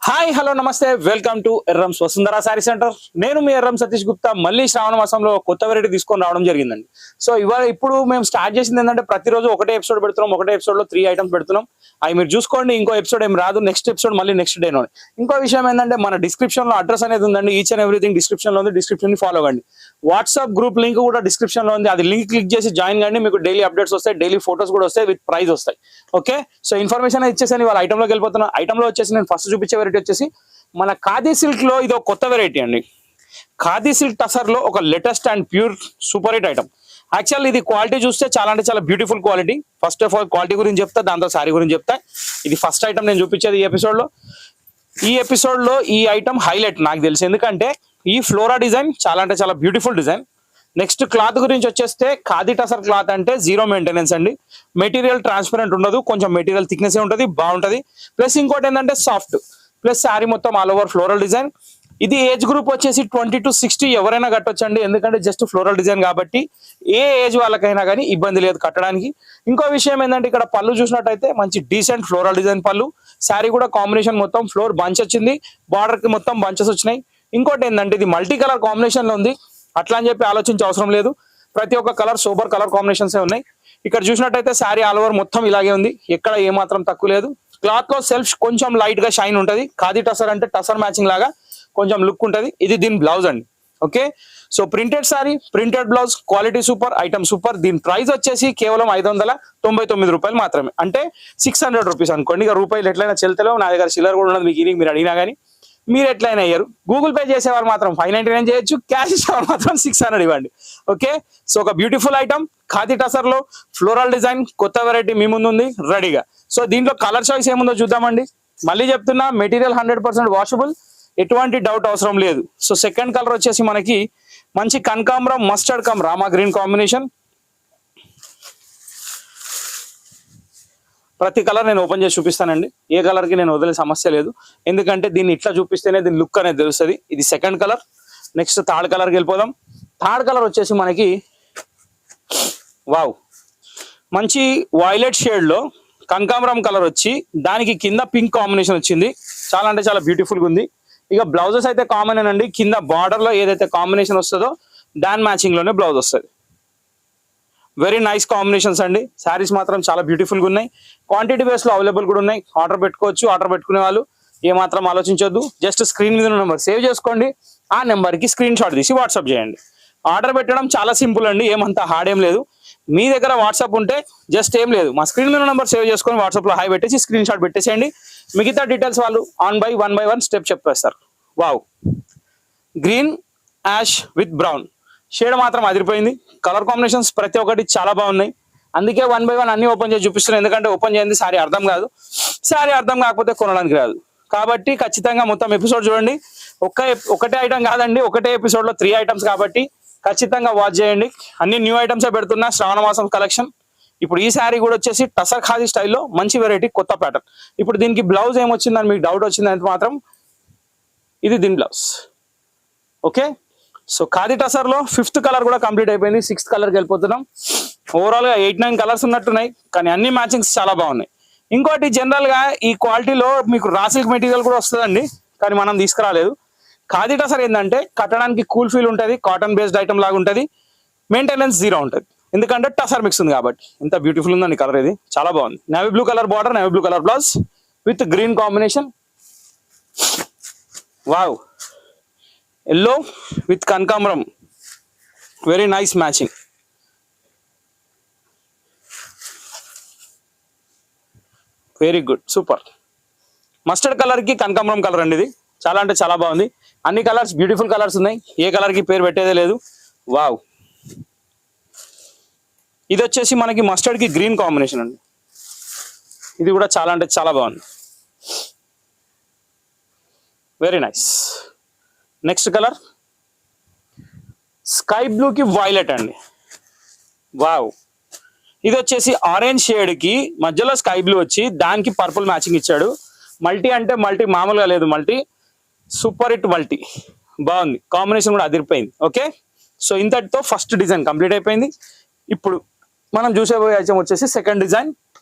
Hi hello నమస్తే welcome to Erram's Vasundhara sari centre. నేను మీ ఎర్రం సతీష్ గుప్తా. మళ్ళీ శ్రావణ మాసంలో కొత్త వెరైటీ తీసుకొని రావడం జరిగిందండి. సో ఇప్పుడు మేము స్టార్ట్ చేసింది ఏంటంటే ప్రతిరోజు ఒకటే ఎపిసోడ్ పెడుతున్నాం. ఒకటే ఎపిసోడ్ లో 3 ఐటమ్స్ పెడుతున్నాం. అవి మీరు చూసుకోండి. ఇంకో ఎపిసోడ్ ఏం రాదు, నెక్స్ట్ ఎపిసోడ్ మళ్ళీ నెక్స్ట్ డే నోడి. ఇంకో విషయం ఏంటంటే మన డిస్క్రిప్షన్ లో అడ్రస్ అనేది ఉందండి. ఈచ్ అండ్ ఎవ్రీథింగ్ డిస్క్రిప్షన్ లో ఉంది. డిస్క్రిప్షన్ ని ఫాలో అవ్వండి. వాట్సాప్ గ్రూప్ లింక్ కూడా డిస్క్రిప్షన్ లో ఉంది. అది లింక్ క్లిక్ చేసి జాయిన్ కండి. మీకు డైలీ అప్డేట్స్ వస్తాయి, డైలీ ఫోటోస్ కూడా వస్తాయి, విత్ ప్రైజ్ వస్తాయి. ఓకే, సో ఇన్ఫర్మేషన్ ఇచ్చేసి వాళ్ళ ఐటమ్ లోకి వెళ్ళిపోతున్నా. ఐటమ్ లో వచ్చేసి నేను ఫస్ట్ చూపించే వెరైటీ వచ్చేసి మన ఖాదీ సిల్క్ లో ఇది ఒక కొత్త వెరైటీ అండి. ఖాదీ సిల్క్ టసర్ లో ఒక latest and pure super hit item. Actual ఇది క్వాలిటీ చూస్తే చాలా అంటే చాలా beautiful quality. First of all quality గురించి చెప్తా, దాంతో సారీ గురించి చెప్తా. ఇది ఫస్ట్ ఐటమ్ నేను చూపించేది ఈ ఎపిసోడ్ లో. ఈ ఐటమ్ హైలైట్ నాకు తెలిసి, ఎందుకంటే ఈ ఫ్లోరా డిజైన్ చాలా అంటే చాలా బ్యూటిఫుల్ డిజైన్. నెక్స్ట్ క్లాత్ గురించి వచ్చేస్తే ఖాదీ టసర్ క్లాత్ అంటే జీరో మెయింటెనెన్స్ అండి. మెటీరియల్ ట్రాన్స్పరెంట్ ఉండదు, కొంచెం మెటీరియల్ థిక్నెస్ ఉంటుంది, బాగుంటుంది. ప్లస్ ఇంకోటి ఏంటంటే సాఫ్ట్. ప్లస్ శారీ మొత్తం ఆల్ ఓవర్ ఫ్లోరల్ డిజైన్. ఇది ఏజ్ గ్రూప్ వచ్చేసి 20 to 60 ఎవరైనా కట్టొచ్చండి. ఎందుకంటే జస్ట్ ఫ్లోరల్ డిజైన్ కాబట్టి ఏ ఏజ్ వాళ్ళకైనా కానీ ఇబ్బంది లేదు కట్టడానికి. ఇంకో విషయం ఏంటంటే ఇక్కడ పళ్ళు చూసినట్టయితే మంచి డీసెంట్ ఫ్లోరల్ డిజైన్ పళ్ళు. శారీ కూడా కాంబినేషన్ మొత్తం ఫ్లోర్ బంచ్ వచ్చింది, బార్డర్ కి మొత్తం బంచెస్ వచ్చినాయి. ఇంకోటి ఏంటంటే ఇది మల్టీ కలర్ కాంబినేషన్ లో ఉంది. అట్లా అని చెప్పి ఆలోచించే అవసరం లేదు. ప్రతి ఒక్క కలర్ సూపర్ కలర్ కాంబినేషన్స్ ఉన్నాయి. ఇక్కడ చూసినట్టయితే శారీ ఆల్ ఓవర్ మొత్తం ఇలాగే ఉంది, ఎక్కడ ఏమాత్రం తక్కువ లేదు. క్లాత్ లో సెల్ఫ్ కొంచెం లైట్ గా షైన్ ఉంటది. ఖాదీ టసర్ అంటే టసర్ మ్యాచింగ్ లాగా కొంచెం లుక్ ఉంటది. ఇది దీని బ్లౌజ్ అండి. Okay, so printed sorry, printed blouse, quality super, item super. దీని ప్రైస్ వచ్చేసి కేవలం 599 రూపాయలు మాత్రమే, అంటే 600 రూపీస్ అనుకోండి. ఇక రూపాయలు ఎట్లయినా చెల్తలేవు. నా దగ్గర చిల్లర కూడా ఉన్నది, మీకు మీరు అడిగినా కానీ మీరు ఎట్లయినా అయ్యారు. గూగుల్ పే చేసేవారు మాత్రం 599 చేయొచ్చు, క్యాష్ ఇచ్చేవారు మాత్రం 600 ఇవ్వండి. ఓకే, సో ఒక బ్యూటిఫుల్ ఐటమ్ ఖాదీ టసర్ లో ఫ్లోరల్ డిజైన్ కొత్త వెరైటీ మీ ముందు ఉంది రెడీగా. సో దీంట్లో కలర్ చాయిస్ ఏముందో చూద్దామండి. మళ్ళీ చెప్తున్నా, మెటీరియల్ 100% వాషబుల్, ఎటువంటి డౌట్ అవసరం లేదు. సో సెకండ్ కలర్ వచ్చేసి మనకి మంచి కనకాంబరం mustard come Rama green combination. ప్రతి కలర్ నేను ఓపెన్ చేసి చూపిస్తానండి. ఏ కలర్ కి నేను వదిలే సమస్య లేదు, ఎందుకంటే దీన్ని ఇట్లా చూపిస్తేనే దీని లుక్ అనేది తెలుస్తుంది. ఇది సెకండ్ కలర్. నెక్స్ట్ థర్డ్ కలర్కి వెళ్ళిపోదాం. థర్డ్ కలర్ వచ్చేసి మనకి వావ్ మంచి వైలెట్ షేడ్ లో కనకాంబరం కలర్ వచ్చి దానికి కింద పింక్ కాంబినేషన్ వచ్చింది. చాలా అంటే చాలా బ్యూటిఫుల్ గా ఉంది. ఇక బ్లౌజెస్ అయితే కామన్ అండి. కింద బార్డర్ లో ఏదైతే కాంబినేషన్ వస్తుందో దాని మ్యాచింగ్ లోనే బ్లౌజ్ వస్తుంది. వెరీ నైస్ కాంబినేషన్స్ అండి. శారీస్ మాత్రం చాలా బ్యూటిఫుల్ గా ఉన్నాయి. క్వాంటిటీ బేస్ లో అవైలబుల్ కూడా ఉన్నాయి. ఆర్డర్ పెట్టుకోవచ్చు. ఆర్డర్ పెట్టుకునే వాళ్ళు ఏమాత్రం ఆలోచించొద్దు. జస్ట్ స్క్రీన్ మీద నెంబర్ సేవ్ చేసుకోండి. ఆ నెంబర్ కి స్క్రీన్ షాట్ తీసి వాట్సాప్ చేయండి. ఆర్డర్ పెట్టడం చాలా సింపుల్ అండి, ఏమంతా హార్డ్ ఏం లేదు. మీ దగ్గర వాట్సాప్ ఉంటే జస్ట్ ఏం లేదు, మా స్క్రీన్ మీద నెంబర్ సేవ్ చేసుకొని వాట్సాప్ లో హాయ్ పెట్టేసి స్క్రీన్ షాట్ పెట్టేసేయండి. మిగతా డీటెయిల్స్ వాళ్ళు వన్ బై వన్ స్టెప్ చెప్పేస్తారు. Wow, green ash with brown shade మాత్రం అదిరిపోయింది. కలర్ కాంబినేషన్స్ ప్రతి ఒక్కటి చాలా బాగున్నాయి. అందుకే 1 by 1 అన్ని ఓపెన్ చేసి చూపిస్తున్నాను, ఎందుకంటే ఓపెన్ చేయండి సారీ అర్థం కాదు. సారీ అర్థం కాకపోతే కొనడానికి రాదు. కాబట్టి ఖచ్చితంగా మొత్తం ఎపిసోడ్ చూడండి. ఒకటే ఐటమ్ కాదండి, ఒకటే ఎపిసోడ్ లో 3 ఐటమ్స్ కాబట్టి ఖచ్చితంగా వాచ్ చేయండి. అన్ని న్యూ ఐటమ్స్ పెడుతున్నా, శ్రావణ మాసం కలెక్షన్. ఇప్పుడు ఈ శారీ కూడా వచ్చేసి టసర్ ఖాదీ స్టైల్లో మంచి వెరైటీ, కొత్త ప్యాటర్న్. ఇప్పుడు దీనికి బ్లౌజ్ ఏమొచ్చిందని మీకు డౌట్ వచ్చిందంటే మాత్రం ఇది దీని blouse. Okay, so khadi tussar లో 5th కలర్ కూడా కంప్లీట్ అయిపోయింది. 6th కలర్కి వెళ్ళిపోతున్నాం. ఓవరాల్ గా 8-9 కలర్స్ ఉన్నట్టున్నాయి, కానీ అన్ని మ్యాచింగ్స్ చాలా బాగున్నాయి. ఇంకోటి జనరల్ గా ఈ క్వాలిటీలో మీకు రా సిల్క్ మెటీరియల్ కూడా వస్తుందండి, కానీ మనం తీసుకురాలేదు. ఖాదీ టసర్ ఏంటంటే కట్టడానికి కూల్ ఫీల్ ఉంటుంది, కాటన్ బేస్డ్ ఐటమ్ లాగా ఉంటుంది, మెయింటెనెన్స్ జీరో ఉంటుంది. ఎందుకంటే టసర్ మిక్స్ ఉంది కాబట్టి. ఎంత బ్యూటిఫుల్ ఉందండి కలర్, ఇది చాలా బాగుంది. Navy blue colour border, navy blue colour blouse with green combination. Wow, yellow with కనకాంబరం, very nice matching. Very good, super. Mustard colour కి కనకాంబరం కలర్ అండి. ఇది చాలా అంటే చాలా బాగుంది. అన్ని కలర్స్ బ్యూటిఫుల్ కలర్స్ ఉన్నాయి, ఏ కలర్ కి పేరు పెట్టేదే లేదు. వావ్, ఇది వచ్చేసి మనకి మస్టర్డ్ కి గ్రీన్ కాంబినేషన్ అండి. ఇది కూడా చాలా అంటే చాలా బాగుంది, very nice. Next colour sky blue కి వైలెట్ అండి. వావ్, ఇది వచ్చేసి ఆరెంజ్ షేడ్ కి మధ్యలో స్కై బ్లూ వచ్చి దానికి పర్పుల్ మ్యాచింగ్ ఇచ్చాడు. మల్టీ అంటే మల్టీ మామూలుగా లేదు, మల్టీ సూపర్ హిట్ మల్టీ. బాగుంది, కాంబినేషన్ కూడా అదిరిపోయింది. ఓకే, సో ఇంతటితో ఫస్ట్ డిజైన్ కంప్లీట్ అయిపోయింది. ఇప్పుడు మనం చూసేపోయే ఐటమ్ వచ్చేసి సెకండ్ డిజైన్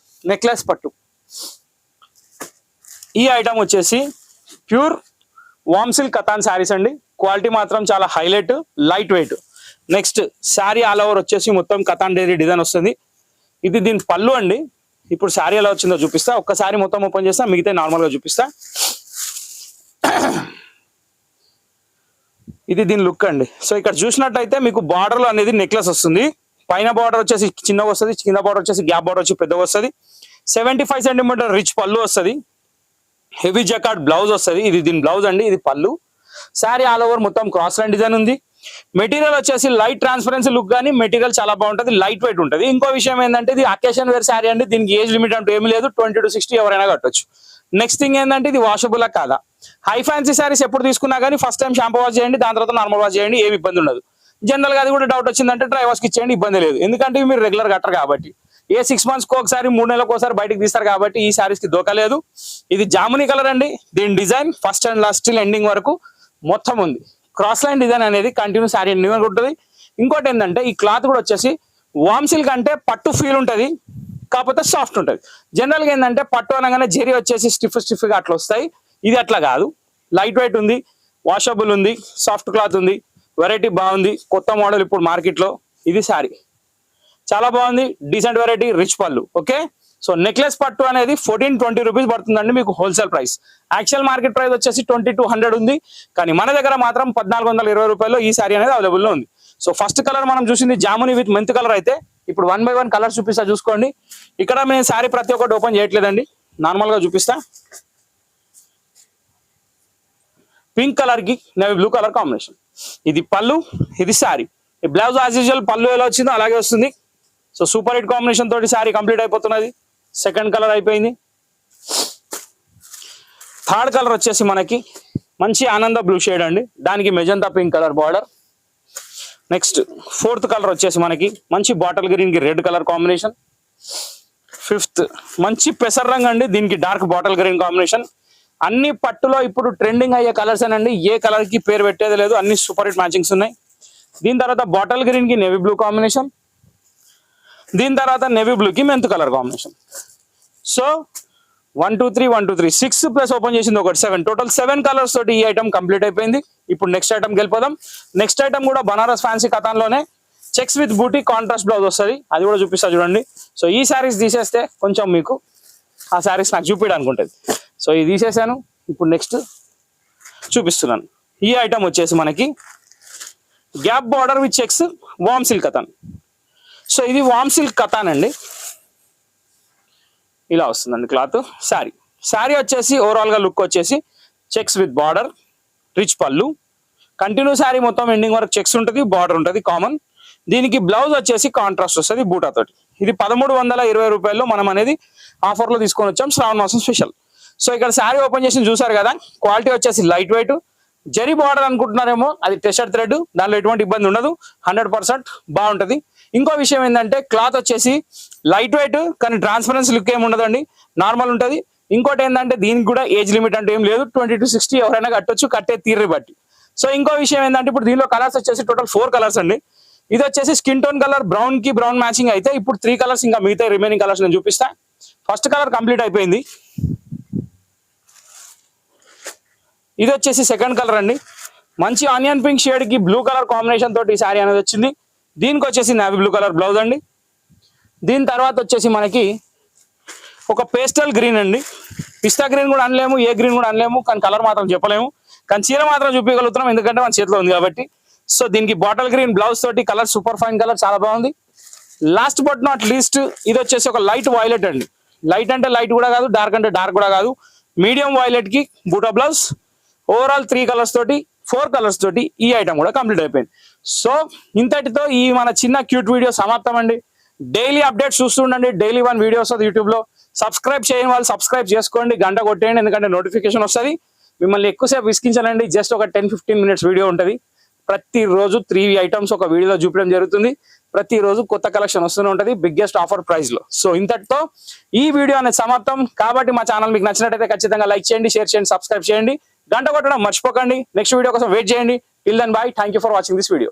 నెక్లెస్ పట్టు. ఈ ఐటమ్ వచ్చేసి ప్యూర్ వామ్ సిల్క్ కతాన్ శారీస్ అండి. క్వాలిటీ మాత్రం చాలా highlight, light weight. Next sari all over వచ్చేసి మొత్తం కతాన్ డైరీ డిజైన్ వస్తుంది. ఇది దీని పళ్ళు అండి. ఇప్పుడు శారీ ఎలా వచ్చిందో చూపిస్తా. ఒక్కసారి మొత్తం ఓపెన్ చేస్తా, మిగతా నార్మల్గా చూపిస్తా. ఇది దీని లుక్ అండి. సో ఇక్కడ చూసినట్టయితే మీకు బార్డర్ అనేది నెక్లెస్ వస్తుంది. పైన బార్డర్ వచ్చేసి చిన్నగా వస్తుంది, కింద బార్డర్ వచ్చేసి గ్యాప్ బార్డర్ వచ్చి పెద్దగా వస్తుంది. 75 సెంటీమీటర్ రిచ్ పళ్ళు వస్తుంది. హెవీ జకాట్ బ్లౌజ్ వస్తుంది. ఇది దీని బ్లౌజ్ అండి, ఇది పళ్ళు. శారీ ఆల్ ఓవర్ మొత్తం క్రాస్ లైన్ డిజైన్ ఉంది. మెటీరియల్ వచ్చేసి లైట్ ట్రాన్స్పరెన్సీ లుక్, కానీ మెటీరియల్ చాలా బాగుంటుంది, లైట్ వెయిట్ ఉంటుంది. ఇంకో విషయం ఏంటంటే ఇది అకేషన్ వేర్ శారీ అండి. దీనికి ఏజ్ లిమిట్ అంటూ ఏమి లేదు, 20 to 60 ఎవరైనా కట్టొచ్చు. నెక్స్ట్ థింగ్ ఏంటంటే ఇది వాషబుల్ కాదా. హై ఫ్యాన్సీ శారీస్ ఎప్పుడు తీసుకున్నా కానీ ఫస్ట్ టైం షాంపూ వాష్ చేయండి, దాని తర్వాత నార్మల్ వాష్ చేయండి, ఏమి ఇబ్బంది ఉండదు. జనరల్ గా అది కూడా డౌట్ వచ్చిందంటే డ్రై వాష్కి ఇచ్చేయండి, ఇబ్బంది లేదు. ఎందుకంటే మీరు రెగ్యులర్ కట్టరు కాబట్టి. 6 months ఒకసారి 3 నెలలకు ఒకసారి బయటకు తీస్తారు కాబట్టి ఈ శారీస్ కి దోకలేదు. ఇది జామునీ కలర్ అండి. దీని design first and last still ending వరకు మొత్తం ఉంది. క్రాస్ లైన్ డిజైన్ అనేది కంటిన్యూ శారీ ఎండింగ్ వరకు ఉంటుంది. ఇంకోటి ఏంటంటే ఈ క్లాత్ కూడా వచ్చేసి వామ్ సిల్క్ అంటే పట్టు ఫీల్ ఉంటుంది, కాకపోతే సాఫ్ట్ ఉంటుంది. జనరల్ గా ఏంటంటే పట్టు అనగానే జెరీ వచ్చేసి స్టిఫ్ గా అట్లా వస్తాయి. ఇది అట్లా కాదు, లైట్ వెయిట్ ఉంది, వాషబుల్ ఉంది, సాఫ్ట్ క్లాత్ ఉంది, వెరైటీ బాగుంది. కొత్త మోడల్ ఇప్పుడు మార్కెట్ లో. ఇది శారీ చాలా బాగుంది, డీసెంట్ వెరైటీ, రిచ్ పళ్ళు. ఓకే, సో నెక్లెస్ పట్టు అనేది 1420 రూపీస్ పడుతుందండి మీకు wholesale price. Actual market price వచ్చేసి 2200 ఉంది, కానీ మన దగ్గర మాత్రం 1420 రూపాయల్లో ఈ శారీ అనేది అవైలబుల్ లో ఉంది. సో ఫస్ట్ కలర్ మనం చూసింది జామునీ విత్ మెంత్ కలర్ అయితే ఇప్పుడు 1 by 1 కలర్ చూపిస్తా చూసుకోండి. ఇక్కడ నేను శారీ ప్రతి ఒక్కటి ఓపెన్ చేయట్లేదండి, నార్మల్ గా చూపిస్తా. పింక్ కలర్ కి నేవీ బ్లూ కలర్ కాంబినేషన్. ఇది పళ్ళు, ఇది శారీ. ఈ బ్లౌజ్ యాజ్ యూజువల్ పళ్ళు ఎలా వచ్చిందో అలాగే వస్తుంది. సో సూపర్ హిట్ కాంబినేషన్ తోటి శారీ కంప్లీట్ అయిపోతున్నది. సెకండ్ కలర్ అయిపోయింది. థర్డ్ కలర్ వచ్చేసి మనకి మంచి ఆనంద బ్లూ షేడ్ అండి, దానికి magenta pink colour border. Next fourth colour వచ్చేసి మనకి మంచి బాటిల్ గ్రీన్ కి రెడ్ కలర్ కాంబినేషన్. ఫిఫ్త్ మంచి పెసర్ రంగు అండి, దీనికి డార్క్ బాటిల్ గ్రీన్ కాంబినేషన్. అన్ని పట్టులో ఇప్పుడు ట్రెండింగ్ అయ్యే కలర్స్ అండి, ఏ కలర్ కి పేరు పెట్టేది లేదు, అన్ని సూపర్ హిట్ మ్యాచింగ్స్ ఉన్నాయి. దీని తర్వాత బాటిల్ గ్రీన్ కి నేవీ బ్లూ కాంబినేషన్. దీని తర్వాత నేవీ బ్లూ కి mint colour combination. So 1 2 3 1 2 3 6 plus open చేసింది ఒకటి 7, టోటల్ 7 కలర్స్ తోటి ఈ ఐటమ్ కంప్లీట్ అయిపోయింది. ఇప్పుడు నెక్స్ట్ ఐటమ్ వెళ్ళిపోదాం. నెక్స్ట్ ఐటమ్ కూడా బనారస్ ఫ్యాన్సీ కథాన్లోనే checks with buti contrast blouse వస్తుంది, అది కూడా చూపిస్తా చూడండి. సో ఈ శారీస్ తీసేస్తే కొంచెం మీకు ఆ శారీస్ నాకు చూపించడానికి ఉంటుంది. సో ఇది తీసేసాను, ఇప్పుడు నెక్స్ట్ చూపిస్తున్నాను. ఈ ఐటమ్ వచ్చేసి మనకి గ్యాప్ బార్డర్ విత్ చెక్స్ వామ్ సిల్క్ కథాన్. సో ఇది వామ్ సిల్క్ కథాన్ అండి, ఇలా వస్తుందండి క్లాత్. శారీ వచ్చేసి ఓవరాల్ గా లుక్ వచ్చేసి చెక్స్ విత్ బార్డర్, రిచ్ పళ్ళు, కంటిన్యూ శారీ మొత్తం ఎండింగ్ వరకు చెక్స్ ఉంటుంది, బార్డర్ ఉంటుంది కామన్. దీనికి బ్లౌజ్ వచ్చేసి కాంట్రాస్ట్ వస్తుంది బూటాతోటి. ఇది 1320 రూపాయల్లో మనం అనేది ఆఫర్ లో తీసుకొని వచ్చాం, శ్రావణ మాసం స్పెషల్. సో ఇక్కడ శారీ ఓపెన్ చేసి చూసారు కదా, క్వాలిటీ వచ్చేసి లైట్ వెయిట్. జరీ బార్డర్ అనుకుంటున్నారేమో, అది టెస్టర్ థ్రెడ్, దానిలో ఎటువంటి ఇబ్బంది ఉండదు, 100% బాగుంటది. ఇంకో విషయం ఏంటంటే క్లాత్ వచ్చేసి లైట్ వెయిట్, కానీ ట్రాన్స్పరెన్సీ లుక్ ఏమి ఉండదండి, నార్మల్ ఉంటుంది. ఇంకోటి ఏంటంటే దీనికి కూడా ఏజ్ లిమిట్ అంటే ఏం లేదు, 20 to 60 ఎవరైనా కట్టొచ్చు, కట్టే తీర్రి బట్టి. సో ఇంకో విషయం ఏంటంటే ఇప్పుడు దీనిలో కలర్స్ వచ్చేసి టోటల్ 4 కలర్స్ అండి. ఇది వచ్చేసి స్కిన్ టోన్ కలర్, బ్రౌన్ కి బ్రౌన్ మ్యాచింగ్ అయితే ఇప్పుడు 3 కలర్స్, ఇంకా మిగతా రిమైనింగ్ కలర్స్ నేను చూపిస్తా. ఫస్ట్ కలర్ కంప్లీట్ అయిపోయింది. ఇది వచ్చేసి సెకండ్ కలర్ అండి, మంచి ఆనియన్ పింక్ షేడ్ కి బ్లూ కలర్ కాంబినేషన్ తోటి ఈ శారీ అనేది వచ్చింది. దీనికి వచ్చేసి నేవీ బ్లూ కలర్ బ్లౌజ్ అండి. దీని తర్వాత వచ్చేసి మనకి ఒక పేస్టల్ గ్రీన్ అండి, పిస్తా గ్రీన్ కూడా అనలేము, ఏ గ్రీన్ కూడా అనలేము, కానీ కలర్ మాత్రం చెప్పలేము, కానీ చీర మాత్రం చూపించగలుగుతున్నాం ఎందుకంటే మన చేతిలో ఉంది కాబట్టి. సో దీనికి బాటిల్ గ్రీన్ బ్లౌజ్ తోటి కలర్ సూపర్ ఫైన్ కలర్, చాలా బాగుంది. లాస్ట్ బట్ నాట్ లీస్ట్ ఇది వచ్చేసి ఒక లైట్ వైలెట్ అండి. లైట్ అంటే లైట్ కూడా కాదు, డార్క్ అంటే డార్క్ కూడా కాదు, మీడియం వైలెట్ కి బూటా బ్లౌజ్. ఓవరాల్ 3 కలర్స్ తోటి 4 కలర్స్ తోటి ఈ ఐటమ్ కూడా కంప్లీట్ అయిపోయింది. సో ఇంతటితో ఈ మన చిన్న క్యూట్ వీడియో సమాప్తం అండి. డైలీ అప్డేట్స్ చూస్తుండండి, డైలీ 1 వీడియో వస్తుంది యూట్యూబ్ లో. సబ్స్క్రైబ్ చేయని వాళ్ళు సబ్స్క్రైబ్ చేసుకోండి, గంట కొట్టేయండి, ఎందుకంటే నోటిఫికేషన్ వస్తుంది. మిమ్మల్ని ఎక్కువసేపు విసిగించాలండి, జస్ట్ ఒక 10-15 minutes వీడియో ఉంటుంది. ప్రతిరోజు 3 ఐటమ్స్ ఒక వీడియోలో చూపించడం జరుగుతుంది. ప్రతిరోజు కొత్త కలెక్షన్ వస్తూనే ఉంటుంది, బిగ్గెస్ట్ ఆఫర్ ప్రైస్ లో. సో ఇంతటితో ఈ వీడియో అనేది సమాప్తం. కాబట్టి మా ఛానల్ మీకు నచ్చినట్టయితే ఖచ్చితంగా లైక్ చేయండి, షేర్ చేయండి, సబ్స్క్రైబ్ చేయండి, గంట కొట్టడం మర్చిపోకండి. నెక్స్ట్ వీడియో కోసం వెయిట్ చేయండి. Till then bye, thank you for watching this video.